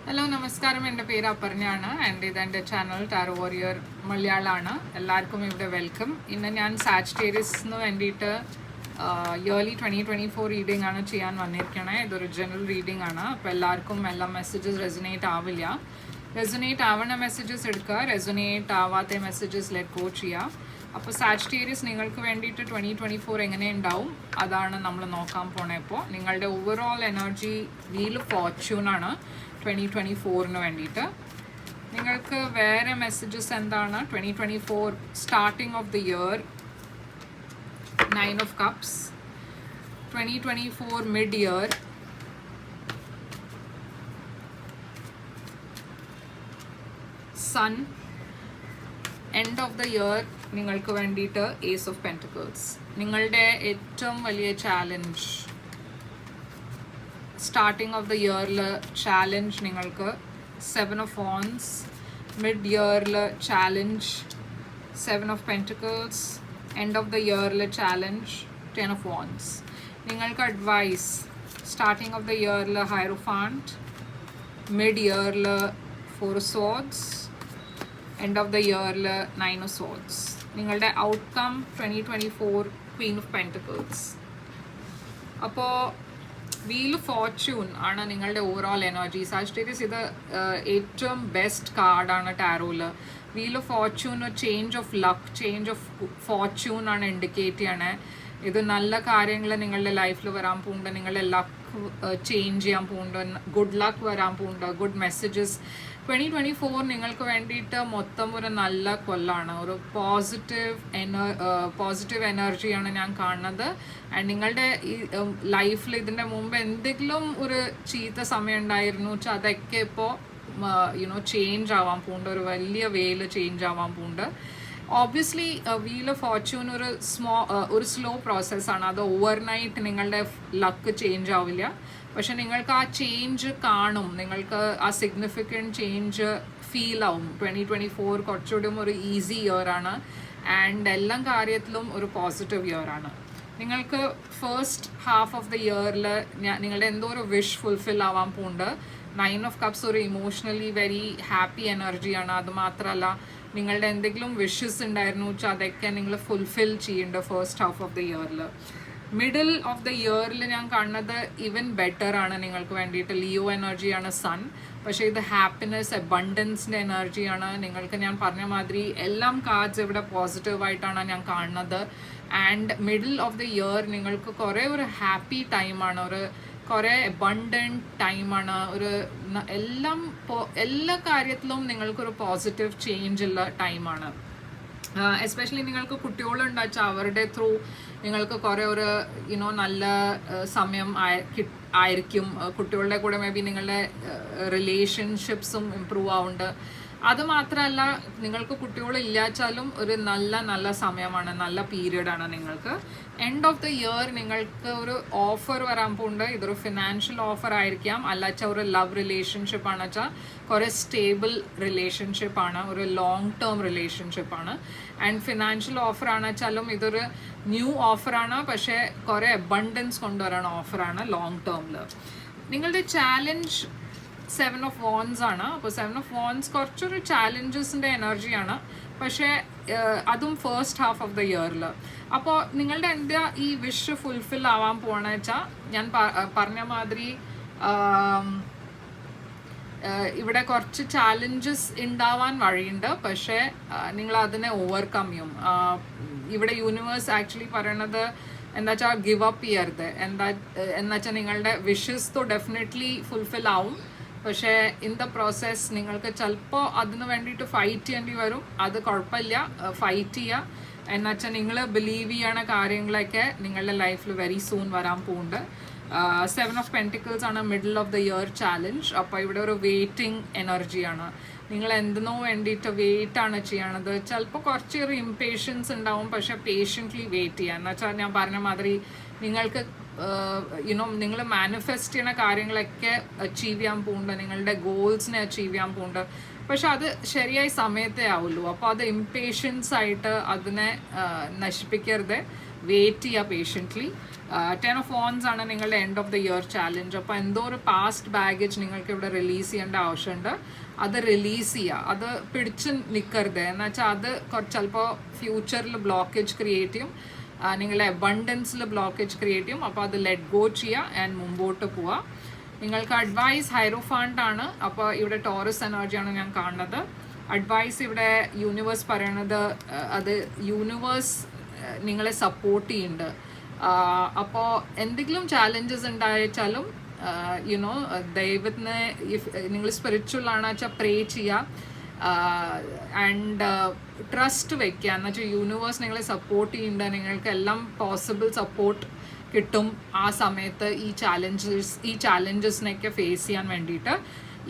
Hello നമസ്കാരം, എൻ്റെ പേര് അപർണയാണ് ആൻഡ് ഇതെൻ്റെ ചാനൽ ടാരോ വാരിയർ മലയാളമാണ്. എല്ലാവർക്കും ഇവിടെ വെൽക്കം. ഇന്ന് ഞാൻ സാജിറ്റേറിയസിന് വേണ്ടിയിട്ട് ഇയർലി 2024 റീഡിംഗ് ആണ് ചെയ്യാൻ വന്നിരിക്കണേ. ഇതൊരു ജനറൽ റീഡിംഗ് ആണ്. അപ്പോൾ എല്ലാവർക്കും എല്ലാ മെസ്സേജസ് റെസൊനേറ്റ് ആവില്ല. റെസൊനേറ്റ് ആവുന്ന മെസ്സേജസ് എടുക്കുക, റെസൊനേറ്റ് ആവാത്ത മെസ്സേജസ് ലെറ്റ് ഗോ ചെയ്യുക. അപ്പോൾ സാജിറ്റേറിയസ് നിങ്ങൾക്ക് വേണ്ടിയിട്ട് 2024 എങ്ങനെ ഉണ്ടാവും അതാണ് നമ്മൾ നോക്കാൻ പോണേ. ഇപ്പോൾ നിങ്ങളുടെ ഓവറോൾ എനർജി വീൽ ഫോർച്യൂണാണ് 2024 വേണ്ടിയിട്ട്. നിങ്ങൾക്ക് വേറെ മെസ്സേജസ് എന്താണ്? 2024 starting of the year 9 of cups, 2024 mid year sun, end of the year നിങ്ങൾക്ക് വേണ്ടിയിട്ട് ഏസ് ഓഫ് പെൻറ്റക്കിൾസ്. നിങ്ങളുടെ ഏറ്റവും വലിയ ചാലഞ്ച് സ്റ്റാർട്ടിംഗ് ഓഫ് ദ ഇയറിൽ ചാലഞ്ച് നിങ്ങൾക്ക് 7 ഓഫ് wands, മിഡ് ഇയറിൽ challenge 7 of pentacles, end of the ഇയറിൽ ചാലഞ്ച് 10 ഓഫ് wands. നിങ്ങൾക്ക് അഡ്വൈസ് സ്റ്റാർട്ടിംഗ് ഓഫ് ദ ഇയറിൽ ഹൈറോഫാന്റ്, മിഡ് ഇയറിൽ 4 of swords, end of the ഇയറിൽ 9 ഓഫ് swords. നിങ്ങളുടെ ഔട്ട്കം 2024 ക്വീൻ ഓഫ് പെൻറ്റക്കിൾസ്. അപ്പോൾ വീൽ ഫോർച്യൂൺ ആണ് നിങ്ങളുടെ ഓവറോൾ എനർജി. സാജിറ്റേറിയസ് ഇത് ഏറ്റവും ബെസ്റ്റ് കാർഡാണ് ടാരോയിൽ. Wheel of fortune change of luck, change of fortune ആണ് ഇൻഡിക്കേറ്റ് ചെയ്യണേ. ഇത് നല്ല കാര്യങ്ങൾ നിങ്ങളുടെ ലൈഫിൽ വരാൻ പോകുന്നുണ്ട്, നിങ്ങളുടെ ലക്ക് ചേഞ്ച് ചെയ്യാൻ പോകുന്നുണ്ട്, ഗുഡ് ലക്ക് വരാൻ പോകുന്നുണ്ട്, ഗുഡ് മെസ്സേജസ്. 2024 നിങ്ങൾക്ക് വേണ്ടിയിട്ട് മൊത്തം ഒരു നല്ല കൊല്ലാണ്, ഒരു പോസിറ്റീവ് എനർജിയാണ് ഞാൻ കാണുന്നത്. ആൻഡ് നിങ്ങളുടെ ഈ ലൈഫിൽ ഇതിൻ്റെ മുമ്പ് എന്തെങ്കിലും ഒരു ചീത്ത സമയം ഉണ്ടായിരുന്നു വെച്ചാൽ അതൊക്കെ ഇപ്പോൾ ചേഞ്ച് ആവാൻ പോകുന്നുണ്ട്, ഒരു വലിയ വേയിൽ ചേഞ്ച് ആവാൻ പോകുന്നുണ്ട്. ഓബ്വിയസ്ലി വീൽ ഓഫ് ഫോർച്യൂൺ ഒരു സ്ലോ പ്രോസസ്സാണ്. അത് ഓവർനൈറ്റ് നിങ്ങളുടെ ലക്ക് ചേഞ്ച് ആവില്ല. പക്ഷെ നിങ്ങൾക്ക് ആ ചേഞ്ച് കാണും, നിങ്ങൾക്ക് ആ സിഗ്നിഫിക്കൻറ്റ് ചേഞ്ച് ഫീൽ ആവും. 2024 കുറച്ചുകൂടി ഒരു ഈസി ഇയർ ആണ് ആൻഡ് എല്ലാ കാര്യത്തിലും ഒരു പോസിറ്റീവ് ഇയർ ആണ്. നിങ്ങൾക്ക് ഫസ്റ്റ് ഹാഫ് ഓഫ് ദ ഇയറിൽ നിങ്ങളുടെ എന്തോ ഒരു വിഷ് ഫുൾഫിൽ ആവാൻ പോകുന്നുണ്ട്. 9 ഓഫ് കപ്സ് ഒരു ഇമോഷണലി വെരി ഹാപ്പി എനർജിയാണ്. അതുമാത്രമല്ല നിങ്ങളുടെ എന്തെങ്കിലും വിഷസ് ഉണ്ടായിരുന്നു വെച്ചാൽ അതൊക്കെ നിങ്ങൾ ഫുൾഫിൽ ചെയ്യുന്നുണ്ട് ഫസ്റ്റ് ഹാഫ് ഓഫ് ദ ഇയറിൽ. മിഡിൽ ഓഫ് ദ ഇയറിൽ ഞാൻ കാണുന്നത് ഈവൻ ബെറ്റർ ആണ് നിങ്ങൾക്ക് വേണ്ടിയിട്ട്. ലിയോ എനർജിയാണ് സൺ, പക്ഷേ ഇത് ഹാപ്പിനെസ് അബണ്ടൻസിൻ്റെ എനർജിയാണ്. നിങ്ങൾക്ക് ഞാൻ പറഞ്ഞ മാതിരി എല്ലാം കാർഡ്സ് ഇവിടെ പോസിറ്റീവായിട്ടാണ് ഞാൻ കാണുന്നത്. And middle of the year നിങ്ങൾക്ക് കുറേ ഒരു ഹാപ്പി ടൈമാണ്, ഒരു കുറേ അബണ്ടൻറ്റ് ടൈമാണ്, ഒരു എല്ലാ കാര്യത്തിലും നിങ്ങൾക്കൊരു പോസിറ്റീവ് ചേഞ്ച് ഉള്ള ടൈമാണ്. എസ്പെഷ്യലി നിങ്ങൾക്ക് കുട്ടികളുണ്ടാച്ചാൽ അവരുടെ ത്രൂ നിങ്ങൾക്ക് കുറേ ഒരു നല്ല സമയം ആയിരിക്കും. കുട്ടികളുടെ കൂടെ മേ ബി നിങ്ങളുടെ റിലേഷൻഷിപ്സും ഇമ്പ്രൂവ് ആവുന്നുണ്ട്. അതുമാത്രമല്ല നിങ്ങൾക്ക് കുട്ടികളില്ലാച്ചാലും ഒരു നല്ല സമയമാണ്, നല്ല പീരീഡാണ് നിങ്ങൾക്ക്. എൻഡ് ഓഫ് ദ ഇയർ നിങ്ങൾക്ക് ഒരു ഓഫർ വരാൻ പോകുന്നുണ്ട്. ഇതൊരു ഫിനാൻഷ്യൽ ഓഫർ ആയിരിക്കാം, അല്ലാച്ചാൽ ഒരു ലവ് റിലേഷൻഷിപ്പ് ആണ് വെച്ചാൽ കുറേ സ്റ്റേബിൾ റിലേഷൻഷിപ്പാണ്, ഒരു ലോങ് ടേം റിലേഷൻഷിപ്പാണ്. ആൻഡ് ഫിനാൻഷ്യൽ ഓഫർ ആണ് വെച്ചാലും ഇതൊരു ന്യൂ ഓഫറാണ്, പക്ഷേ കുറേ അബണ്ടൻസ് കൊണ്ടുവരാൻ ഓഫറാണ് ലോങ് ടേമിൽ. നിങ്ങളുടെ ചാലഞ്ച് 7 ഓഫ് wands ആണ്. അപ്പോൾ 7 ഓഫ് wands കുറച്ചൊരു ചാലഞ്ചസിൻ്റെ എനർജിയാണ്, പക്ഷേ അതും ഫസ്റ്റ് ഹാഫ് ഓഫ് ദ ഇയറിൽ. അപ്പോൾ നിങ്ങളുടെ എന്താ ഈ വിഷ് ഫുൾഫിൽ ആവാൻ പോകണമെന്ന് വെച്ചാൽ ഞാൻ പറഞ്ഞ മാതിരി ഇവിടെ കുറച്ച് ചാലഞ്ചസ് ഉണ്ടാവാൻ വഴിയുണ്ട്, പക്ഷേ നിങ്ങൾ അതിനെ ഓവർകം ചെയ്യും. ഇവിടെ യൂണിവേഴ്സ് ആക്ച്വലി പറയണത് എന്താ വെച്ചാൽ ഗിവ് അപ്പ് ചെയ്യരുത്. എന്താ വെച്ചാൽ നിങ്ങളുടെ വിഷസ് ഡെഫിനറ്റ്ലി ഫുൾഫിൽ ആവും, പക്ഷേ ഇൻ ദ പ്രോസസ് നിങ്ങൾക്ക് ചിലപ്പോൾ അതിന് വേണ്ടിയിട്ട് ഫൈറ്റ് ചെയ്യേണ്ടി വരും. അത് കുഴപ്പമില്ല, ഫൈറ്റ് ചെയ്യുക. എന്നുവെച്ചാൽ നിങ്ങൾ ബിലീവ് ചെയ്യണ കാര്യങ്ങളൊക്കെ നിങ്ങളുടെ ലൈഫിൽ വെരി സൂൺ വരാൻ പോകുന്നുണ്ട്. 7 ഓഫ് പെൻറ്റിക്കിൾസ് ആണ് middle of the year challenge. അപ്പോൾ ഇവിടെ ഒരു വെയിറ്റിംഗ് എനർജിയാണ്. നിങ്ങൾ എന്തിനോ വേണ്ടിയിട്ട് വെയിറ്റാണ് ചെയ്യണത്. ചിലപ്പോൾ കുറച്ചൊരു ഇംപേഷ്യൻസ് ഉണ്ടാവും, പക്ഷേ പേഷ്യൻ്റ്ലി വെയിറ്റ് ചെയ്യുക. എന്നുവെച്ചാൽ ഞാൻ പറഞ്ഞ മാതിരി നിങ്ങൾക്ക് നിങ്ങൾ മാനിഫെസ്റ്റ് ചെയ്യുന്ന കാര്യങ്ങളൊക്കെ അച്ചീവ് ചെയ്യാൻ പോകുന്നുണ്ട്, നിങ്ങളുടെ ഗോൾസിനെ അച്ചീവ് ചെയ്യാൻ പോകുന്നുണ്ട്. പക്ഷെ അത് ശരിയായ സമയത്തേ ആവുള്ളൂ. അപ്പോൾ അത് ഇംപേഷ്യൻസ് ആയിട്ട് അതിനെ നശിപ്പിക്കരുത്. വെയിറ്റ് ചെയ്യുക പേഷ്യൻ്റ്ലി. 10 of Wands ആണ് നിങ്ങളുടെ end of the year challenge. അപ്പോൾ എന്തോ ഒരു പാസ്റ്റ് ബാഗേജ് നിങ്ങൾക്ക് ഇവിടെ റിലീസ് ചെയ്യേണ്ട ആവശ്യമുണ്ട്. അത് റിലീസ് ചെയ്യുക, അത് പിടിച്ച് നിൽക്കരുത്. എന്ന് വെച്ചാൽ അത് ചിലപ്പോൾ ഫ്യൂച്ചറിൽ ബ്ലോക്കേജ് ക്രിയേറ്റ് ചെയ്യും, നിങ്ങളുടെ അബണ്ടൻസിൽ ബ്ലോക്കേജ് ക്രിയേറ്റ് ചെയ്യും. അപ്പോൾ അത് ലെറ്റ് ഗോ ചെയ്യുക ആൻഡ് മുമ്പോട്ട് പോവുക. നിങ്ങൾക്ക് അഡ്വൈസ് ഹൈറോഫാണ്ട് ആണ്. അപ്പോൾ ഇവിടെ ടോറസ് എനർജിയാണ് ഞാൻ കാണുന്നത്. അഡ്വൈസ് ഇവിടെ യൂണിവേഴ്സ് പറയണത്, അത് യൂണിവേഴ്സ് നിങ്ങളെ സപ്പോർട്ട് ചെയ്യുന്നുണ്ട്. അപ്പോൾ എന്തെങ്കിലും ചാലഞ്ചസ് ഉണ്ടായാലും യുനോ ദൈവത്തിന്, നിങ്ങൾ സ്പിരിച്വൽ ആണെന്ന് വെച്ചാൽ പ്രേ ചെയ്യുക ആൻഡ് ട്രസ്റ്റ് വയ്ക്കുക. എന്ന് വെച്ചാൽ യൂണിവേഴ്സ് നിങ്ങളെ സപ്പോർട്ട് ചെയ്യുന്നുണ്ട്, നിങ്ങൾക്ക് എല്ലാം പോസിബിൾ സപ്പോർട്ട് കിട്ടും ആ സമയത്ത് ഈ ചാലഞ്ചസിനെയൊക്കെ ഫേസ് ചെയ്യാൻ വേണ്ടിയിട്ട്.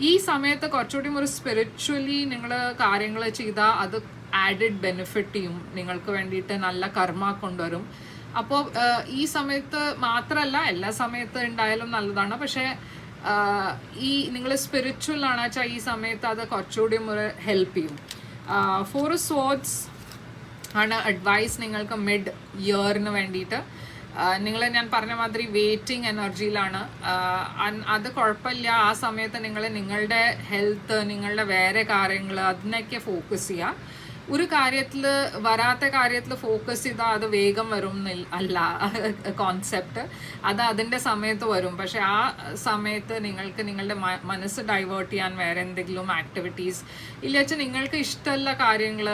ഈ സമയത്ത് കുറച്ചുകൂടി ഒരു സ്പിരിച്വലി നിങ്ങൾ കാര്യങ്ങൾ ചെയ്താൽ അത് ആഡഡ് ബെനിഫിറ്റ് ചെയ്യും, നിങ്ങൾക്ക് വേണ്ടിയിട്ട് നല്ല കർമ്മ കൊണ്ടുവരും. അപ്പോൾ ഈ സമയത്ത് മാത്രമല്ല, എല്ലാ സമയത്ത് ഉണ്ടായാലും നല്ലതാണ്. പക്ഷേ ഈ നിങ്ങൾ സ്പിരിച്വൽ ആണ് വെച്ചാൽ ഈ സമയത്ത് അത് കുറച്ചുകൂടി ഒരു ഹെൽപ്പ് ചെയ്യും. 4 of Swords ആണ് അഡ്വൈസ് നിങ്ങൾക്ക് മിഡ് ഇയറിന് വേണ്ടിയിട്ട്. നിങ്ങൾ ഞാൻ പറഞ്ഞ മാതിരി വെയിറ്റിംഗ് എനർജിയിലാണ്. അത് കുഴപ്പമില്ല. ആ സമയത്ത് നിങ്ങളുടെ ഹെൽത്ത്, നിങ്ങളുടെ വേറെ കാര്യങ്ങൾ അതിനൊക്കെ ഫോക്കസ് ചെയ്യുക. ഒരു കാര്യത്തിൽ വരാത്ത കാര്യത്തിൽ ഫോക്കസ് ചെയ്താൽ അത് വേഗം വരും അല്ല കോൺസെപ്റ്റ്. അത് അതിൻ്റെ സമയത്ത് വരും. പക്ഷെ ആ സമയത്ത് നിങ്ങൾക്ക് നിങ്ങളുടെ മനസ്സ് ഡൈവേർട്ട് ചെയ്യാൻ വേറെ എന്തെങ്കിലും ആക്ടിവിറ്റീസ് ഇല്ലാച്ചാൽ നിങ്ങൾക്ക് ഇഷ്ടമുള്ള കാര്യങ്ങൾ,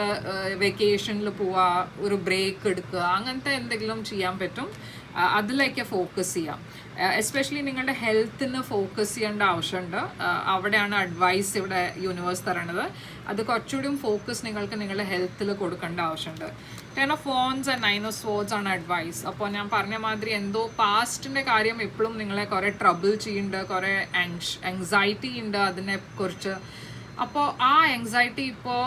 വെക്കേഷനിൽ പോവുക, ഒരു ബ്രേക്ക് എടുക്കുക, അങ്ങനത്തെ എന്തെങ്കിലും ചെയ്യാൻ പറ്റും. അതിലേക്ക് ഫോക്കസ് ചെയ്യാം. എസ്പെഷ്യലി നിങ്ങളുടെ ഹെൽത്തിന് ഫോക്കസ് ചെയ്യേണ്ട ആവശ്യമുണ്ട്. അവിടെയാണ് അഡ്വൈസ് ഇവിടെ യൂണിവേഴ്സ് തരണത്. അത് കുറച്ചുകൂടി ഫോക്കസ് നിങ്ങൾക്ക് നിങ്ങളുടെ ഹെൽത്തിൽ കൊടുക്കേണ്ട ആവശ്യമുണ്ട്. 10 of Wands and 9 of Swords ആണ് അഡ്വൈസ്. അപ്പോൾ ഞാൻ പറഞ്ഞ മാതിരി എന്തോ പാസ്റ്റിൻ്റെ കാര്യം ഇപ്പോഴും നിങ്ങളെ കുറേ ട്രബിൾ ചെയ്യുന്നുണ്ട്, കുറേ ആങ്സൈറ്റി ഉണ്ട് അതിനെക്കുറിച്ച്. അപ്പോൾ ആ ആങ്സൈറ്റി ഇപ്പോൾ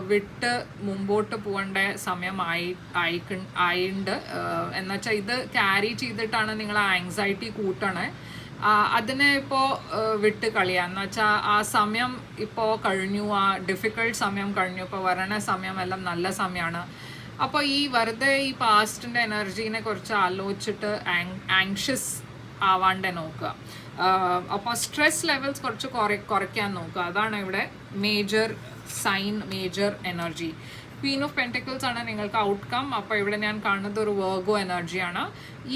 വിട്ട് മുമ്പോട്ട് പോകേണ്ട സമയമായിട്ടുണ്ട്. എന്നുവെച്ചാൽ ഇത് ക്യാരി ചെയ്തിട്ടാണ് നിങ്ങൾ ആ ആങ്സൈറ്റി കൂട്ടണേ. അതിനെ ഇപ്പോൾ വിട്ട് കളിയാന്ന് എന്ന് വെച്ചാൽ ആ സമയം ഇപ്പോൾ കഴിഞ്ഞു, ആ ഡിഫിക്കൾട്ട് സമയം കഴിഞ്ഞു. ഇപ്പോൾ വരണ സമയം എല്ലാം നല്ല സമയമാണ്. അപ്പോൾ ഈ വെറുതെ ഈ പാസ്റ്റിൻ്റെ എനർജീനെ കുറിച്ച് ആലോചിച്ചിട്ട് ആങ്ഷ്യസ് ആവാണ്ട് നോക്കുക. അപ്പോൾ സ്ട്രെസ് ലെവൽസ് കുറച്ച് കുറയ്ക്കാൻ നോക്കുക. അതാണ് ഇവിടെ major sign, major energy. Queen of pentacles ആണ് നിങ്ങൾക്ക് ഔട്ട്കം. അപ്പോൾ ഇവിടെ ഞാൻ കാണുന്നത് ഒരു വെർഗോ എനർജിയാണ്.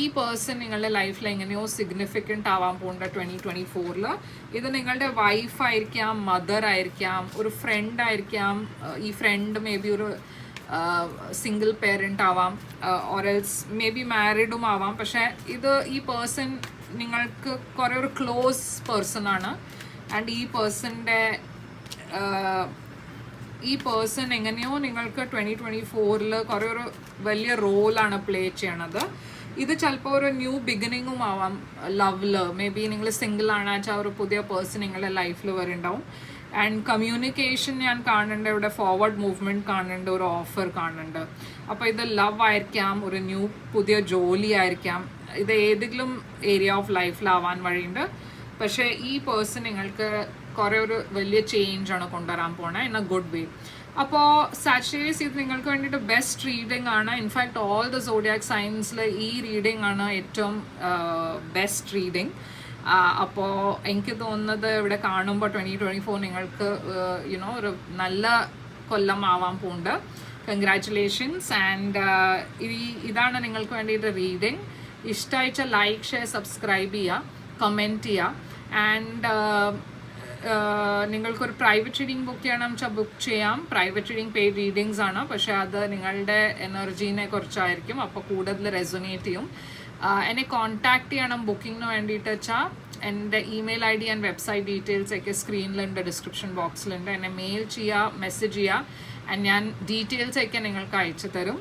ഈ പേഴ്സൺ നിങ്ങളുടെ ലൈഫിൽ എങ്ങനെയോ സിഗ്നിഫിക്കൻ്റ് ആവാൻ പോകുന്നുണ്ട് 2024. ഇത് നിങ്ങളുടെ വൈഫായിരിക്കാം, മദർ ആയിരിക്കാം, ഒരു ഫ്രണ്ട് ആയിരിക്കാം. ഈ ഫ്രണ്ട് മേ ബി ഒരു സിംഗിൾ പേരൻ്റ് ആവാം, ഓർ എൽസ് മേ ബി മാരീഡും ആവാം. പക്ഷേ ഇത് ഈ പേഴ്സൺ നിങ്ങൾക്ക് കുറേ ഒരു ക്ലോസ് പേഴ്സൺ ആണ്. ആൻഡ് ഈ പേഴ്സൺ എങ്ങനെയോ നിങ്ങൾക്ക് 2024 കുറേ ഒരു വലിയ റോളാണ് പ്ലേ ചെയ്യണത്. ഇത് ചിലപ്പോൾ ഒരു ന്യൂ ബിഗിനിങ്ങും ആവാം ലവിൽ. മേ ബി നിങ്ങൾ സിംഗിൾ ആണ് വെച്ചാൽ ഒരു പുതിയ പേഴ്സൺ നിങ്ങളുടെ ലൈഫിൽ വരുന്നുണ്ടാവും. ആൻഡ് കമ്മ്യൂണിക്കേഷൻ ഞാൻ കാണുന്നുണ്ട് ഇവിടെ, ഫോർവേഡ് മൂവ്മെൻറ്റ് കാണുന്നുണ്ട്, ഒരു ഓഫർ കാണുന്നുണ്ട്. അപ്പോൾ ഇത് ലവ് ആയിരിക്കാം, ഒരു പുതിയ ജോലി ആയിരിക്കാം. ഇത് ഏതെങ്കിലും ഏരിയ ഓഫ് ലൈഫിലാവാൻ വഴിയുണ്ട്. പക്ഷേ ഈ പേഴ്സൺ നിങ്ങൾക്ക് കുറേ ഒരു വലിയ ചേഞ്ചാണ് കൊണ്ടുവരാൻ പോണേ ഇൻ എ ഗുഡ് വേ. അപ്പോൾ സാജിറ്റേറിയസ് ഇത് നിങ്ങൾക്ക് വേണ്ടിയിട്ട് ബെസ്റ്റ് റീഡിംഗ് ആണ്. ഇൻഫാക്ട് ഓൾ ദ സോഡിയാക് സൈൻസിൽ ഈ റീഡിംഗ് ആണ് ഏറ്റവും ബെസ്റ്റ് റീഡിംഗ്. അപ്പോൾ എനിക്ക് തോന്നുന്നത് ഇവിടെ കാണുമ്പോൾ 2024 നിങ്ങൾക്ക് യുനോ ഒരു നല്ല കൊല്ലം ആവാൻ പോകുന്നുണ്ട്. കൺഗ്രാറ്റുലേഷൻസ്. ആൻഡ് ഇതാണ് നിങ്ങൾക്ക് വേണ്ടിയിട്ട് റീഡിംഗ്. ഇഷ്ടമായിച്ച ലൈക്ക്, ഷെയർ, സബ്സ്ക്രൈബ് ചെയ്യുക, കമൻറ്റ് ചെയ്യുക. ആൻഡ് നിങ്ങൾക്കൊരു പ്രൈവറ്റ് റീഡിംഗ് ബുക്ക് ചെയ്യണം വെച്ചാൽ ബുക്ക് ചെയ്യാം. പ്രൈവറ്റ് റീഡിംഗ് പെയ്ഡ് റീഡിങ്സ് ആണ്, പക്ഷേ അത് നിങ്ങളുടെ എനർജീനെ കുറിച്ചായിരിക്കും, അപ്പോൾ കൂടുതൽ റെസൊനേറ്റ് ചെയ്യും. എന്നെ കോൺടാക്ട് ചെയ്യണം ബുക്കിങ്ങിന് വേണ്ടിയിട്ട് വെച്ചാൽ എൻ്റെ email ID and website details ഒക്കെ സ്ക്രീനിലുണ്ട്, ഡിസ്ക്രിപ്ഷൻ ബോക്സിലുണ്ട്. എന്നെ മെയിൽ ചെയ്യുക, മെസ്സേജ് ചെയ്യുക, ആൻഡ് ഞാൻ ഡീറ്റെയിൽസ് ഒക്കെ നിങ്ങൾക്ക് അയച്ചു തരും.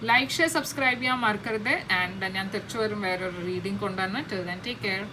ലൈക്ക്, ഷെയർ, സബ്സ്ക്രൈബ് ചെയ്യാൻ മറക്കരുത്. ആൻഡ് ഞാൻ തിരിച്ചു വരും വേറൊരു റീഡിംഗ് കൊണ്ടുവന്ന്. Till then take care.